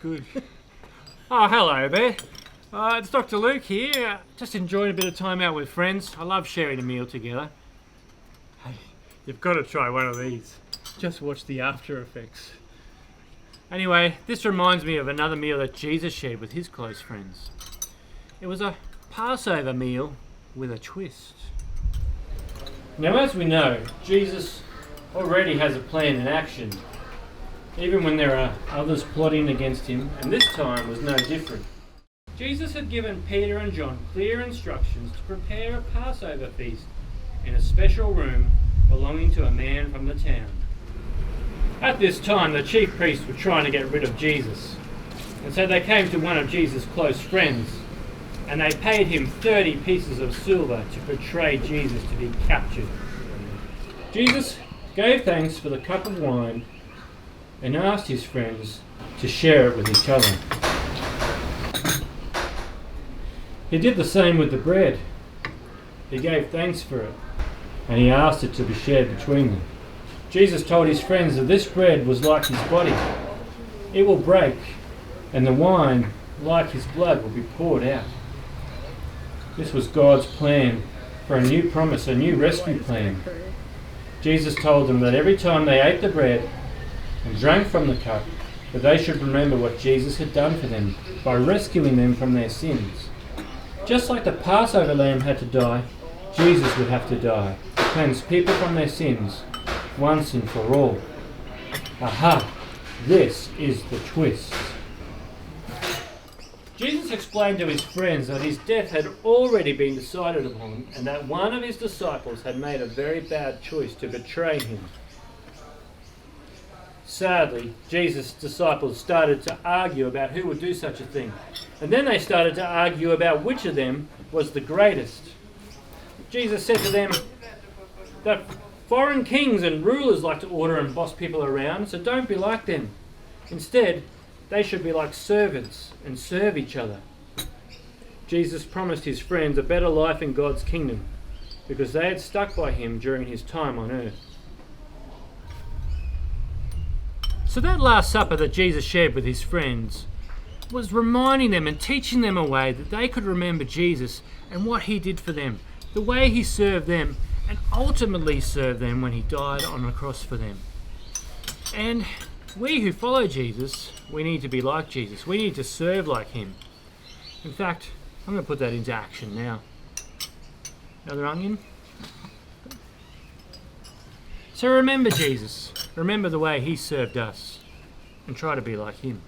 good. Oh, hello there. It's Dr. Luke here. Just enjoying a bit of time out with friends. I love sharing a meal together. Hey, you've got to try one of these. Just watch the after effects. Anyway, this reminds me of another meal that Jesus shared with his close friends. It was a Passover meal with a twist. Now, as we know, Jesus already has a plan in action, even when there are others plotting against him, and this time was no different. Jesus had given Peter and John clear instructions to prepare a Passover feast in a special room belonging to a man from the town. At this time, the chief priests were trying to get rid of Jesus, and so they came to one of Jesus' close friends, and they paid him 30 pieces of silver to portray Jesus to be captured. Jesus gave thanks for the cup of wine and asked his friends to share it with each other. He did the same with the bread. He gave thanks for it, and he asked it to be shared between them. Jesus told his friends that this bread was like his body. It will break, and the wine, like his blood, will be poured out. This was God's plan for a new promise, a new rescue plan. Jesus told them that every time they ate the bread and drank from the cup, that they should remember what Jesus had done for them by rescuing them from their sins. Just like the Passover lamb had to die, Jesus would have to die to cleanse people from their sins once and for all. Aha! This is the twist. Jesus explained to his friends that his death had already been decided upon and that one of his disciples had made a very bad choice to betray him. Sadly, Jesus' disciples started to argue about who would do such a thing. And then they started to argue about which of them was the greatest. Jesus said to them that foreign kings and rulers like to order and boss people around, so don't be like them. Instead, they should be like servants and serve each other. Jesus promised his friends a better life in God's kingdom because they had stuck by him during his time on earth. So that Last Supper that Jesus shared with his friends was reminding them and teaching them a way that they could remember Jesus and what he did for them, the way he served them and ultimately served them when he died on the cross for them. And we who follow Jesus, we need to be like Jesus. We need to serve like him. In fact, I'm going to put that into action now. Another onion. So remember Jesus. Remember the way he served us. And try to be like him.